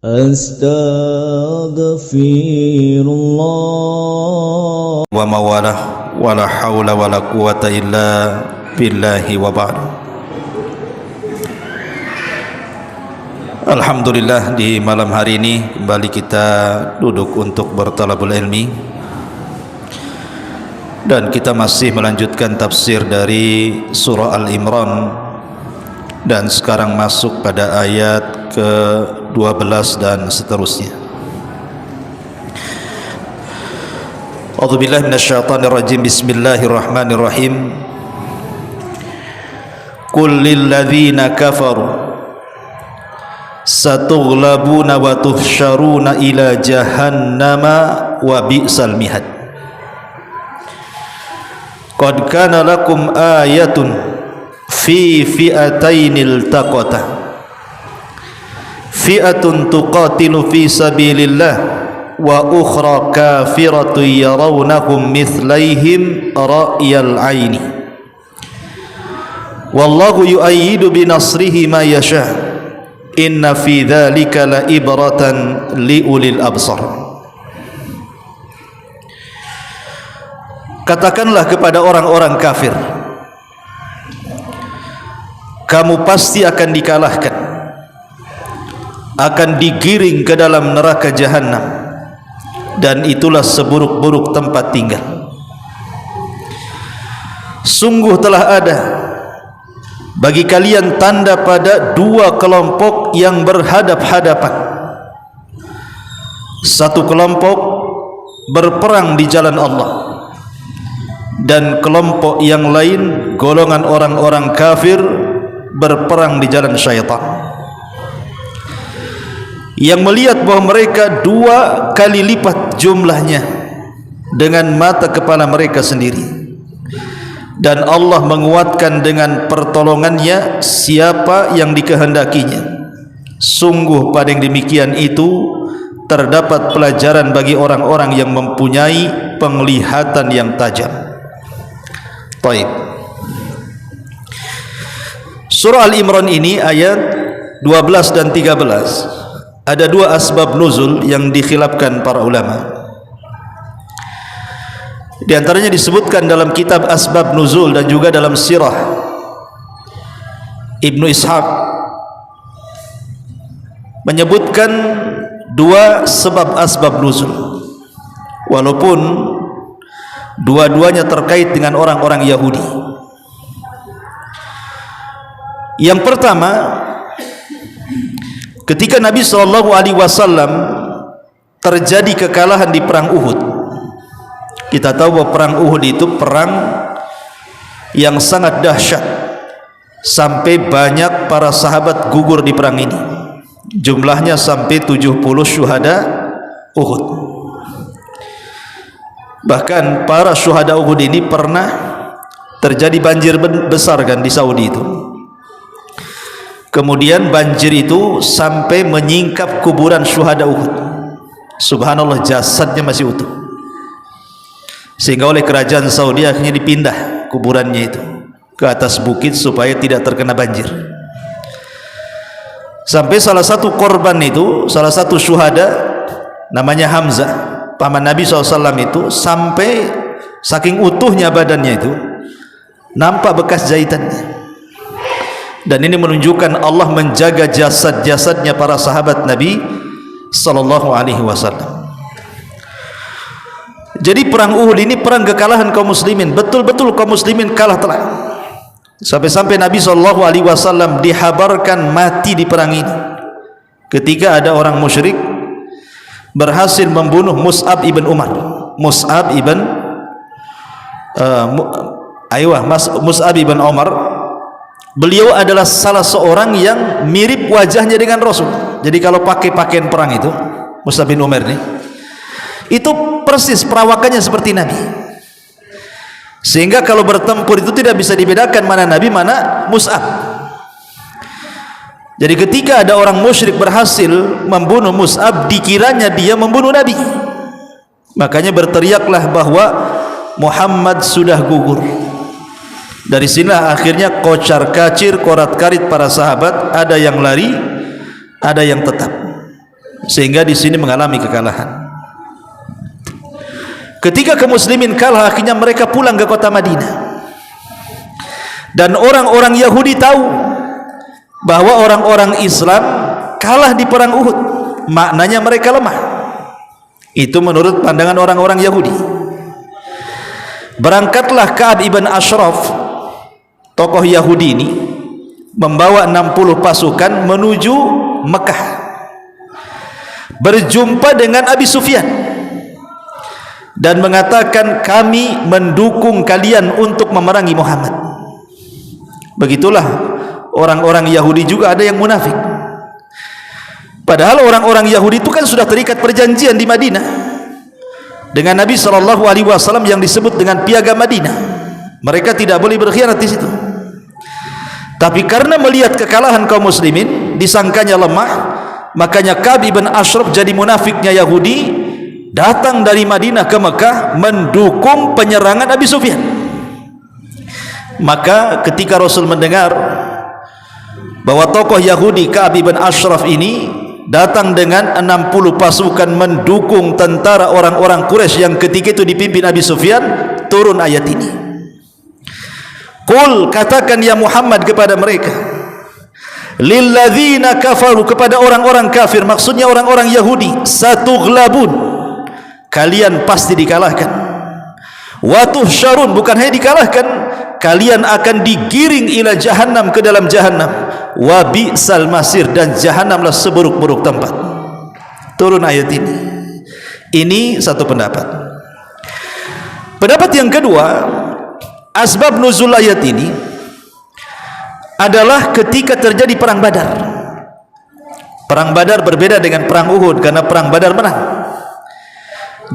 Astaghfirullah wa mawalah wala haula wala quwata illa billahi wa ba'd. Alhamdulillah, di malam hari ini kembali kita duduk untuk bertalabul ilmi, dan kita masih melanjutkan tafsir dari surah Al-Imran, dan sekarang masuk pada ayat ke-12 dan seterusnya. A'udzubillahi minasyaitonir rajim. Bismillahirrahmanirrahim. Qul lil ladzina kafaru satughlabuna wa tuhsyaruna ila jahannama wa bi'sal mihad. Qad kana lakum ayatun fi fi'atainil taqata fi'atun tuqatilu fi sabilillah wa ukhra kafiratun yarawnahum mithlaihim ra'yal aini wallahu yu'ayyidu binasrihi ma yasha' inna fi dzalika la ibratan liulil absar. Katakanlah kepada orang-orang kafir, kamu pasti akan dikalahkan, akan digiring ke dalam neraka jahanam, dan itulah seburuk-buruk tempat tinggal. Sungguh telah ada bagi kalian tanda pada dua kelompok yang berhadap-hadapan. Satu kelompok berperang di jalan Allah, dan kelompok yang lain, golongan orang-orang kafir, berperang di jalan syaitan, yang melihat bahwa mereka dua kali lipat jumlahnya dengan mata kepala mereka sendiri. Dan Allah menguatkan dengan pertolongannya siapa yang dikehendakinya. Sungguh pada yang demikian itu terdapat pelajaran bagi orang-orang yang mempunyai penglihatan yang tajam. Baik. Surah Al-Imran ini ayat 12 dan 13 ada dua asbab nuzul yang dikhilafkan para ulama. Di antaranya disebutkan dalam kitab Asbab Nuzul dan juga dalam sirah Ibnu Ishaq menyebutkan dua sebab asbab nuzul, walaupun dua-duanya terkait dengan orang-orang Yahudi. Yang pertama, ketika Nabi SAW terjadi kekalahan di perang Uhud. Kita tahu bahwa perang Uhud itu perang yang sangat dahsyat, sampai banyak para sahabat gugur di perang ini. Jumlahnya sampai 70 syuhada Uhud. Bahkan para syuhada Uhud ini pernah terjadi banjir besar kan di Saudi itu. Kemudian banjir itu sampai menyingkap kuburan syuhada Uhud. Subhanallah, jasadnya masih utuh. Sehingga oleh kerajaan Saudi akhirnya dipindah kuburannya itu ke atas bukit supaya tidak terkena banjir. Sampai salah satu korban itu, salah satu syuhada namanya Hamzah, paman Nabi SAW itu, sampai saking utuhnya badannya itu nampak bekas jahitannya. Dan ini menunjukkan Allah menjaga jasad-jasadnya para sahabat Nabi SAW. Jadi perang Uhud ini perang kekalahan kaum muslimin. Betul-betul kaum muslimin kalah telak. Sampai-sampai Nabi SAW dihabarkan mati di perang ini ketika ada orang musyrik berhasil membunuh Mus'ab ibn Umar. Mus'ab ibn Umar. Beliau adalah salah seorang yang mirip wajahnya dengan Rasul. Jadi kalau pakai pakaian perang itu, Mus'ab bin Umar ini, itu persis perawakannya seperti Nabi, sehingga kalau bertempur itu tidak bisa dibedakan mana Nabi mana Mus'ab. Jadi ketika ada orang musyrik berhasil membunuh Mus'ab, dikiranya dia membunuh Nabi. Makanya berteriaklah bahwa Muhammad sudah gugur. Dari sinilah akhirnya kocar kacir, korat karit para sahabat, ada yang lari, ada yang tetap. sehingga di sini mengalami kekalahan. Ketika kaum muslimin kalah, akhirnya mereka pulang ke kota Madinah. Dan orang-orang Yahudi tahu bahwa orang-orang Islam kalah di perang Uhud, maknanya mereka lemah. Itu menurut pandangan orang-orang Yahudi. Berangkatlah Ka'ab ibn Ashraf, tokoh Yahudi ini, membawa 60 pasukan menuju Mekah, berjumpa dengan Abi Sufyan dan mengatakan, kami mendukung kalian untuk memerangi Muhammad. Begitulah orang-orang Yahudi juga ada yang munafik. Padahal orang-orang Yahudi itu kan sudah terikat perjanjian di Madinah dengan Nabi SAW yang disebut dengan Piagam Madinah. Mereka tidak boleh berkhianat di situ. Tapi karena melihat kekalahan kaum muslimin, disangkanya lemah, makanya Ka'ab ibn Ashraf jadi munafiknya Yahudi, datang dari Madinah ke Mekah mendukung penyerangan Abi Sufyan. Maka ketika Rasul mendengar bahwa tokoh Yahudi Ka'ab ibn Ashraf ini datang dengan 60 pasukan mendukung tentara orang-orang Quraisy yang ketika itu dipimpin Abi Sufyan, turun ayat ini. Qul, katakan ya Muhammad kepada mereka, lilladzina kafaru, kepada orang-orang kafir, maksudnya orang-orang Yahudi, satughlabun, kalian pasti dikalahkan. Wa tuhsyarun, bukan hanya dikalahkan, kalian akan digiring ila jahannam, ke dalam jahannam. Wa bi'sal masir, dan jahannamlah seburuk-buruk tempat. Turun ayat ini. Ini satu pendapat. Pendapat yang kedua, asbab nuzul ayat ini adalah ketika terjadi perang Badar. Perang Badar berbeda dengan perang Uhud, karena perang Badar menang.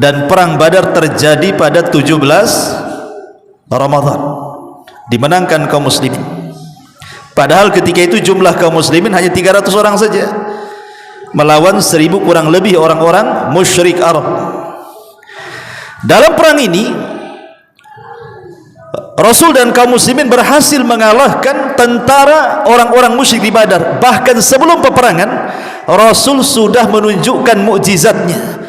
Dan perang Badar terjadi pada 17 Ramadan, dimenangkan kaum muslimin. Padahal ketika itu jumlah kaum muslimin hanya 300 orang saja, melawan 1000 kurang lebih orang-orang musyrik Arab. Dalam perang ini Rasul dan kaum muslimin berhasil mengalahkan tentara orang-orang musyrik di Badar. Bahkan sebelum peperangan, Rasul sudah menunjukkan mukjizatnya.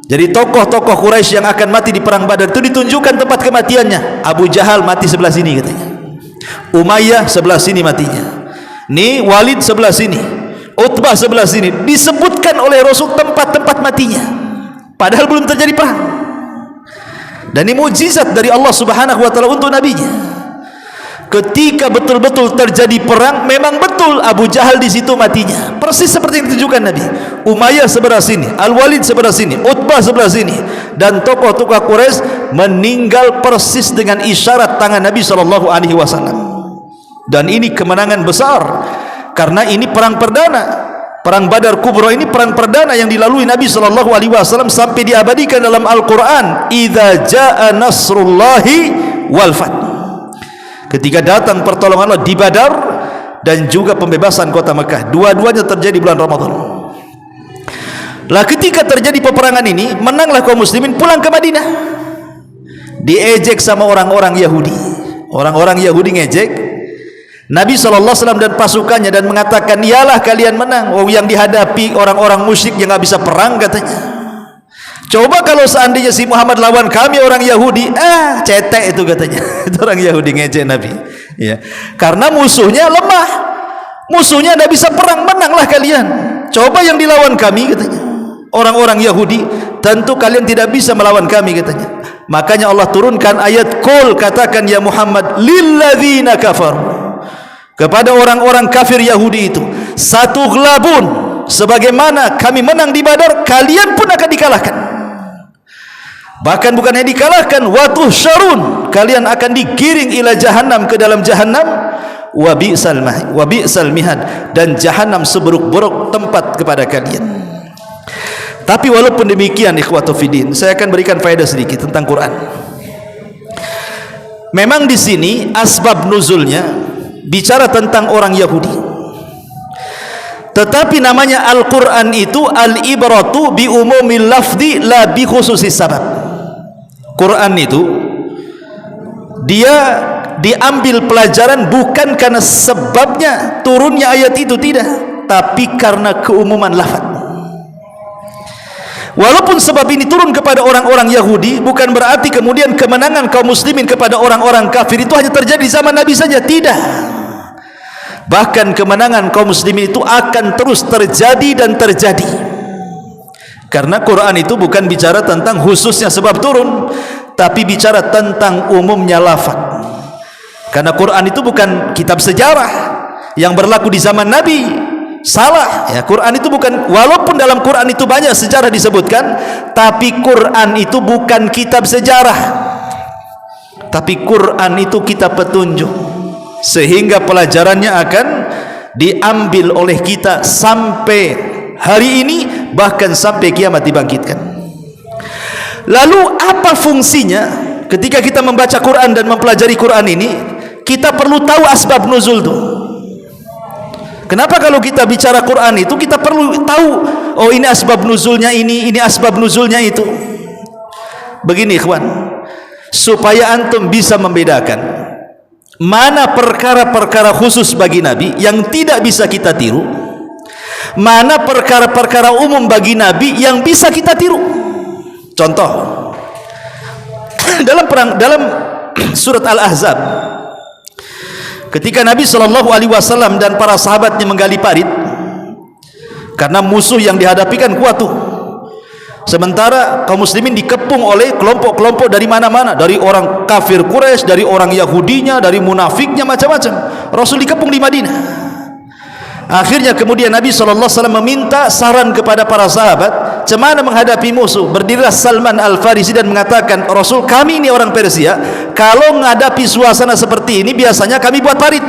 Jadi tokoh-tokoh Quraisy yang akan mati di perang Badar itu ditunjukkan tempat kematiannya. Abu Jahal mati sebelah sini katanya, Umayyah sebelah sini matinya, nih Walid sebelah sini, Utbah sebelah sini. Disebutkan oleh Rasul tempat-tempat matinya, padahal belum terjadi perang. Dan ini mukjizat dari Allah Subhanahu wa taala untuk nabinya. Ketika betul-betul terjadi perang, memang betul Abu Jahal di situ matinya, persis seperti yang ditunjukkan Nabi. Umayyah sebelah sini, Al-Walid sebelah sini, Utbah sebelah sini, dan tokoh-tokoh Quraisy meninggal persis dengan isyarat tangan Nabi SAW. Dan ini kemenangan besar, karena ini perang perdana. Perang Badar Kubra ini perang perdana yang dilalui Nabi SAW, sampai diabadikan dalam Al-Quran, idza jaa nasrullahi wal fath. Ketika datang pertolongan Allah di Badar dan juga pembebasan kota Mekah, dua-duanya terjadi bulan Ramadan. Lah ketika terjadi peperangan ini, menanglah kaum muslimin, pulang ke Madinah. Diejek sama orang-orang Yahudi. Orang-orang Yahudi ngejek Nabi SAW dan pasukannya dan mengatakan, iyalah kalian menang. Oh, yang dihadapi orang-orang musyrik yang nggak bisa perang katanya. Coba kalau seandainya si Muhammad lawan kami orang Yahudi, cetek itu katanya. Itu orang Yahudi ngejek Nabi. Ya, karena musuhnya lemah, musuhnya tidak bisa perang, menanglah kalian. Coba yang dilawan kami katanya, orang-orang Yahudi, tentu kalian tidak bisa melawan kami katanya. Makanya Allah turunkan ayat Qul, katakan ya Muhammad, lilladzina kafar, kepada orang-orang kafir Yahudi itu, satughlabun, sebagaimana kami menang di Badar, kalian pun akan dikalahkan. Bahkan bukan hanya dikalahkan, wa tuhsyarun, kalian akan digiring ila jahannam, ke dalam jahannam, wa bi'sal mihad, dan jahannam seburuk-buruk tempat kepada kalian. Tapi walaupun demikian ikhwatu fiddin, saya akan berikan faedah sedikit tentang Quran. Memang di sini asbab nuzulnya bicara tentang orang Yahudi. Tetapi namanya Al-Quran itu al-ibratu bi umumil lafzi la bi khususis sabab. Quran itu dia diambil pelajaran bukan karena sebabnya turunnya ayat itu, tidak, tapi karena keumuman lafaz. Walaupun sebab ini turun kepada orang-orang Yahudi, bukan berarti kemudian kemenangan kaum muslimin kepada orang-orang kafir itu hanya terjadi di zaman Nabi saja. Tidak. Bahkan kemenangan kaum muslimin itu akan terus terjadi dan terjadi. Karena Quran itu bukan bicara tentang khususnya sebab turun, tapi bicara tentang umumnya lafaz. Karena Quran itu bukan kitab sejarah yang berlaku di zaman Nabi. Salah ya, Quran itu bukan, walaupun dalam Quran itu banyak sejarah disebutkan, tapi Quran itu bukan kitab sejarah, tapi Quran itu kitab petunjuk, sehingga pelajarannya akan diambil oleh kita sampai hari ini, bahkan sampai kiamat dibangkitkan. Lalu apa fungsinya ketika kita membaca Quran dan mempelajari Quran ini? Kita perlu tahu asbab nuzul itu. Kenapa kalau kita bicara Quran itu kita perlu tahu, oh ini asbab nuzulnya ini asbab nuzulnya itu. Begini ikhwan, supaya antum bisa membedakan mana perkara-perkara khusus bagi Nabi yang tidak bisa kita tiru, mana perkara-perkara umum bagi Nabi yang bisa kita tiru. Contoh, dalam surat Al-Ahzab, ketika Nabi SAW dan para sahabatnya menggali parit, karena musuh yang dihadapi kan kuat tuh. Sementara kaum muslimin dikepung oleh kelompok-kelompok dari mana-mana, dari orang kafir Quraisy, dari orang Yahudinya, dari munafiknya, macam-macam. Rasul dikepung di Madinah. Akhirnya kemudian Nabi SAW meminta saran kepada para sahabat, bagaimana menghadapi musuh. Berdirilah Salman Al-Farisi dan mengatakan, Rasul, kami ini orang Persia, kalau menghadapi suasana seperti ini biasanya kami buat parit.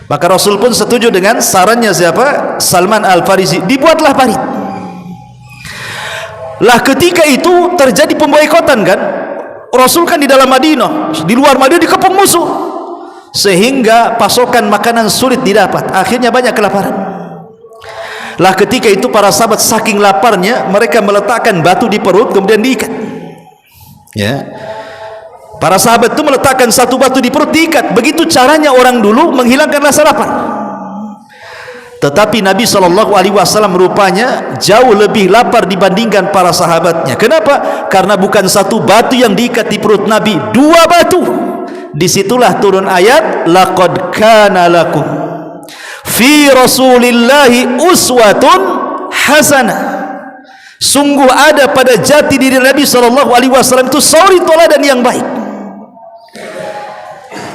Maka Rasul pun setuju dengan sarannya siapa? Salman Al-Farisi. Dibuatlah parit. Lah ketika itu terjadi pemboikotan kan, Rasul kan di dalam Madinah, di luar Madinah dikepung musuh, sehingga pasokan makanan sulit didapat. Akhirnya banyak kelaparan. Lah ketika itu para sahabat saking laparnya, mereka meletakkan batu di perut kemudian diikat. Ya, para sahabat itu meletakkan satu batu di perut diikat. Begitu caranya orang dulu menghilangkan rasa lapar. Tetapi Nabi SAW rupanya jauh lebih lapar dibandingkan para sahabatnya. Kenapa? Karena bukan satu batu yang diikat di perut Nabi, dua batu. Disitulah turun ayat, laqad kana lakum fi rasulillahi uswatun hasanah. Sungguh ada pada jati diri Nabi SAW itu suri teladan yang baik.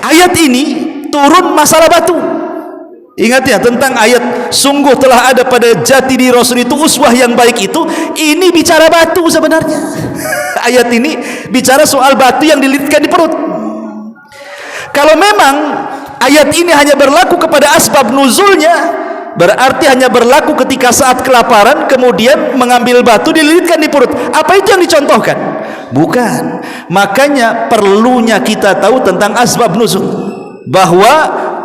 Ayat ini turun masalah batu. Ingat ya, tentang ayat sungguh telah ada pada jati diri Rasul itu uswah yang baik itu, ini bicara batu sebenarnya. Ayat ini bicara soal batu yang dililitkan di perut. Kalau memang ayat ini hanya berlaku kepada asbab nuzulnya, berarti hanya berlaku ketika saat kelaparan kemudian mengambil batu dililitkan di perut. Apa itu yang dicontohkan? Bukan. Makanya perlunya kita tahu tentang asbab nuzul, bahwa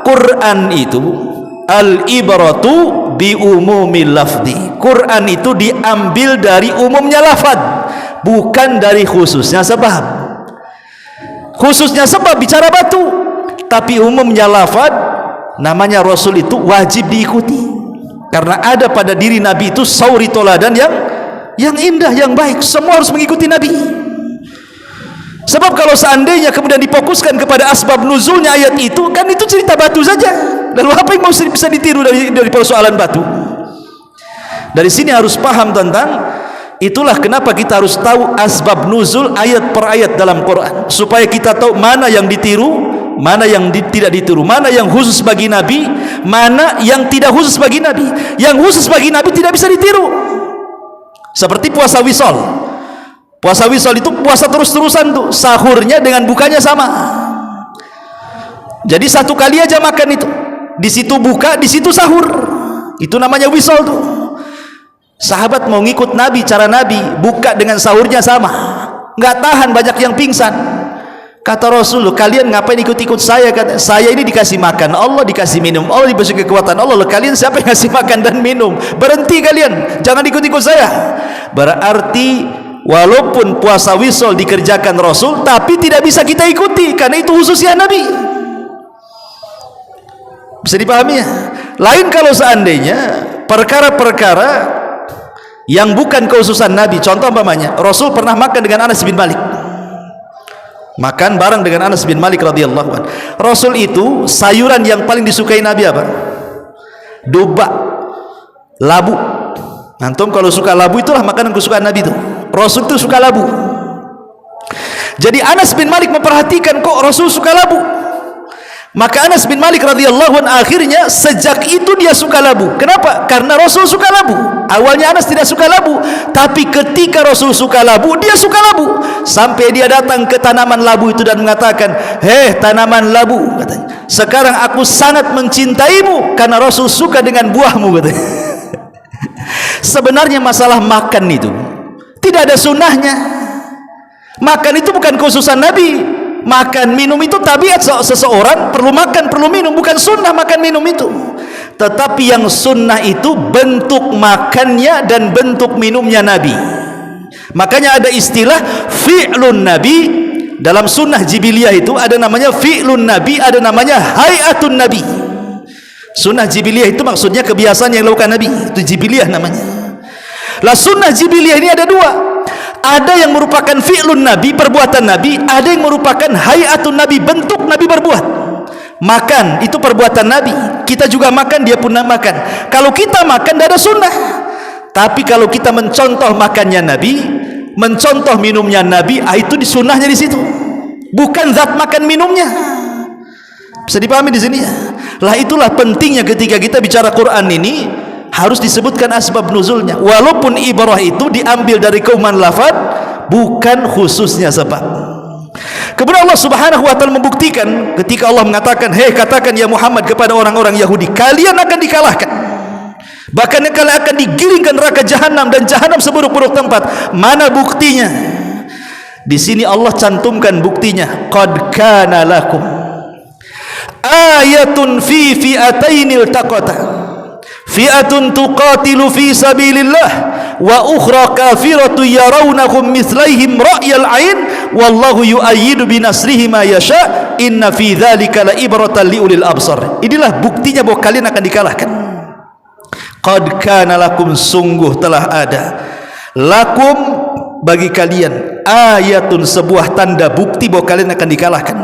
Quran itu al-ibratu bi umumil lafzi. Quran itu diambil dari umumnya lafaz, bukan dari khususnya sebab. Khususnya sebab bicara batu, tapi umumnya lafaz namanya Rasul itu wajib diikuti. Karena ada pada diri Nabi itu sauri toladan yang indah, yang baik. Semua harus mengikuti Nabi. Sebab kalau seandainya kemudian difokuskan kepada asbab nuzulnya ayat itu, kan itu cerita batu saja. Lalu apa yang bisa ditiru dari persoalan batu? Dari sini harus paham tentang, itulah kenapa kita harus tahu asbab nuzul ayat per ayat dalam Quran, supaya kita tahu mana yang ditiru, mana yang tidak ditiru, mana yang khusus bagi Nabi, mana yang tidak khusus bagi Nabi. Yang khusus bagi Nabi tidak bisa ditiru. Seperti puasa wisol. Puasa wisol itu puasa terus-terusan tuh, sahurnya dengan bukanya sama. Jadi satu kali aja makan itu, di situ buka, di situ sahur. Itu namanya wisol tuh. Sahabat mau ngikut Nabi, cara Nabi, buka dengan sahurnya sama. Nggak tahan, banyak yang pingsan. Kata Rasul, kalian ngapain ikut-ikut saya? Kata, saya ini dikasih makan Allah, dikasih minum Allah, diberi kekuatan Allah. Kalian siapa yang ngasih makan dan minum? Berhenti kalian, jangan ikut-ikut saya. Berarti walaupun puasa wisol dikerjakan Rasul, tapi tidak bisa kita ikuti, karena itu khususnya Nabi. Bisa dipahami ya? Lain kalau seandainya perkara-perkara yang bukan kekhususan Nabi. Contoh umpamanya, Rasul pernah makan dengan Anas bin Malik, makan bareng dengan Anas bin Malik radhiyallahu anhu. Rasul itu sayuran yang paling disukai Nabi apa? Duba, labu. Antum kalau suka labu, itulah makanan kesukaan Nabi itu. Rasul itu suka labu. Jadi Anas bin Malik memperhatikan, kok Rasul suka labu. Maka Anas bin Malik radhiyallahu anhu akhirnya sejak itu dia suka labu. Kenapa? Karena Rasul suka labu. Awalnya Anas tidak suka labu, tapi ketika Rasul suka labu, dia suka labu. Sampai dia datang ke tanaman labu itu dan mengatakan, "Hei tanaman labu," katanya, "sekarang aku sangat mencintaimu karena Rasul suka dengan buahmu," katanya. Sebenarnya masalah makan itu tidak ada sunnahnya. Makan itu bukan khususan Nabi. Makan minum itu tabiat seseorang, perlu makan perlu minum, bukan sunnah makan minum itu. Tetapi yang sunnah itu bentuk makannya dan bentuk minumnya Nabi. Makanya ada istilah fi'lun Nabi. Dalam sunnah jibiliyah itu ada namanya fi'lun Nabi, ada namanya hayatun Nabi. Sunnah jibiliyah itu maksudnya kebiasaan yang dilakukan Nabi, itu jibiliyah namanya. Lah sunnah jibiliyah ini ada dua. Ada yang merupakan fi'lun Nabi, perbuatan Nabi. Ada yang merupakan hayatun Nabi, bentuk Nabi berbuat. Makan itu perbuatan Nabi. Kita juga makan, dia pun makan. Kalau kita makan tidak ada sunnah. Tapi kalau kita mencontoh makannya Nabi, mencontoh minumnya Nabi, itu di sunnahnya di situ. Bukan zat makan minumnya. Bisa dipahami di sini ya? Lah itulah pentingnya ketika kita bicara Quran ini, harus disebutkan asbab nuzulnya. Walaupun ibarah itu diambil dari keumuman lafaz, bukan khususnya sebab. Kemudian Allah Subhanahu wa taala membuktikan ketika Allah mengatakan, "Hei katakan ya Muhammad kepada orang-orang Yahudi, kalian akan dikalahkan. Bahkan kalian akan digiringkan neraka jahanam dan jahanam seburuk-buruk tempat." Mana buktinya? Di sini Allah cantumkan buktinya. Qad kana lakum ayatun fi fi'atainil taqata. Fi'atun tuqatilu fi sabilillah wa ukhra kafiratu yarawnahum mithlaihim ra'yal ain wallahu yu'ayyidu binasrihi ma yasha inna fi dzalika la ibratan liulil absar. Inilah buktinya bahwa kalian akan dikalahkan. Qad kana lakum, sungguh telah ada, lakum bagi kalian, ayatun, sebuah tanda bukti bahwa kalian akan dikalahkan.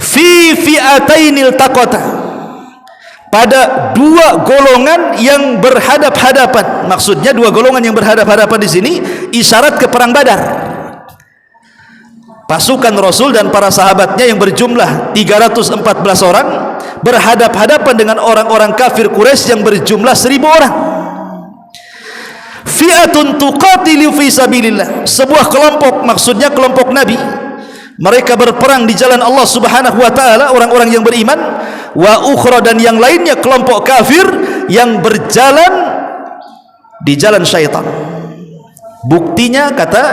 Fi fi'atainil taqata, pada dua golongan yang berhadap-hadapan. Maksudnya dua golongan yang berhadap-hadapan di sini isyarat ke perang Badar. Pasukan Rasul dan para sahabatnya yang berjumlah 314 orang berhadap-hadapan dengan orang-orang kafir Quraisy yang berjumlah 1000 orang. Fi'atun tuqatilu fi sabilillah, sebuah kelompok, maksudnya kelompok Nabi. Mereka berperang di jalan Allah Subhanahu wa taala, orang-orang yang beriman. Wa ukhra, dan yang lainnya kelompok kafir yang berjalan di jalan syaitan. Buktinya kata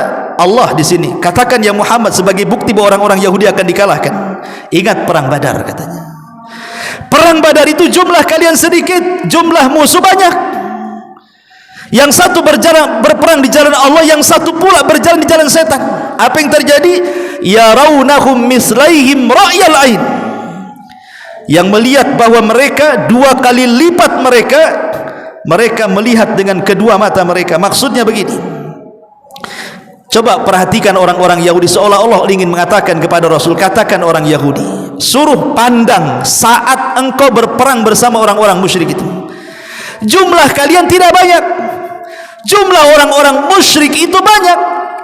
Allah di sini, katakan ya Muhammad sebagai bukti bahwa orang-orang Yahudi akan dikalahkan. Ingat perang Badar katanya. Perang Badar itu jumlah kalian sedikit, jumlah musuh banyak. Yang satu berperang di jalan Allah, yang satu pula berjalan di jalan setan. Apa yang terjadi? Yarawnahum mislaihim ra'yal ain, yang melihat bahwa mereka dua kali lipat mereka melihat dengan kedua mata mereka. Maksudnya begini, coba perhatikan orang-orang Yahudi, seolah-olah ingin mengatakan kepada Rasul, katakan orang Yahudi, suruh pandang saat engkau berperang bersama orang-orang musyrik itu. Jumlah kalian tidak banyak, jumlah orang-orang musyrik itu banyak,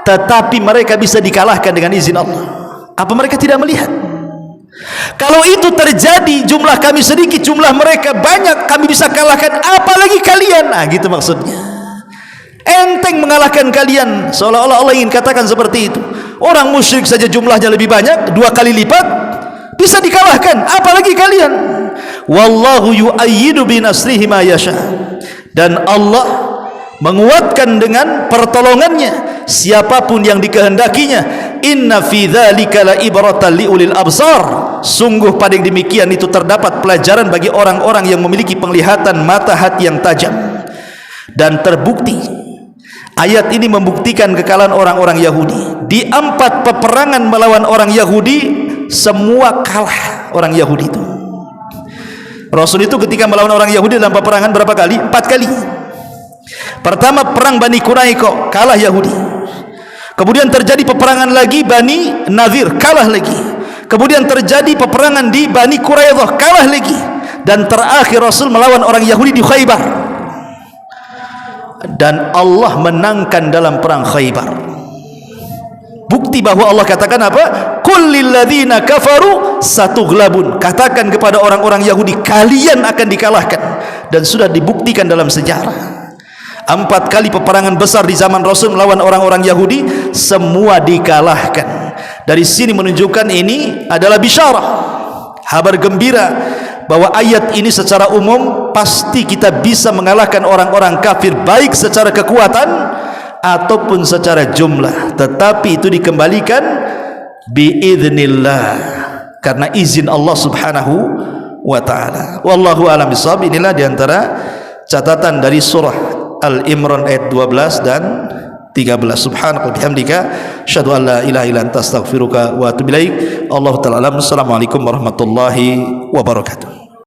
tetapi mereka bisa dikalahkan dengan izin Allah. Apa mereka tidak melihat? Kalau itu terjadi, jumlah kami sedikit, jumlah mereka banyak, kami bisa kalahkan, apalagi kalian. Nah gitu maksudnya, enteng mengalahkan kalian. Seolah-olah Allah ingin katakan seperti itu. Orang musyrik saja jumlahnya lebih banyak, 2 kali lipat, bisa dikalahkan, apalagi kalian. Wallahu yu'ayyidu binasrihi ma yasha, dan Allah menguatkan dengan pertolongannya siapapun yang dikehendakinya. Inna fi dzalika la ibratan liulil absar, sungguh pada yang demikian itu terdapat pelajaran bagi orang-orang yang memiliki penglihatan mata hati yang tajam. Dan terbukti ayat ini membuktikan kekalahan orang-orang Yahudi. Di 4 peperangan melawan orang Yahudi, semua kalah orang Yahudi itu. Rasul itu ketika melawan orang Yahudi dalam peperangan berapa kali? 4 kali. Pertama perang Bani Quraiqah, kalah Yahudi. Kemudian terjadi peperangan lagi Bani Nadir, kalah lagi. Kemudian terjadi peperangan di Bani Quraidah, kalah lagi. Dan terakhir Rasul melawan orang Yahudi di Khaybar. Dan Allah menangkan dalam perang Khaybar. Bukti bahwa Allah katakan apa? Qul lil ladzina kafaru satughlabun. Katakan kepada orang-orang Yahudi, kalian akan dikalahkan. Dan sudah dibuktikan dalam sejarah. 4 kali peperangan besar di zaman Rasul melawan orang-orang Yahudi, semua dikalahkan. Dari sini menunjukkan ini adalah bisyarah, kabar gembira, bahwa ayat ini secara umum pasti kita bisa mengalahkan orang-orang kafir, baik secara kekuatan ataupun secara jumlah. Tetapi itu dikembalikan biiznillah, karena izin Allah subhanahu wa ta'ala. Wallahu a'lam bishawab. Inilah diantara catatan dari surah Al-Imran ayat 12 dan 13. Subhanaka bihamdika asyhadu an la ilaha illa anta astaghfiruka wa atubu ilaik. Allahu ta'ala alam. Assalamualaikum warahmatullahi wabarakatuh.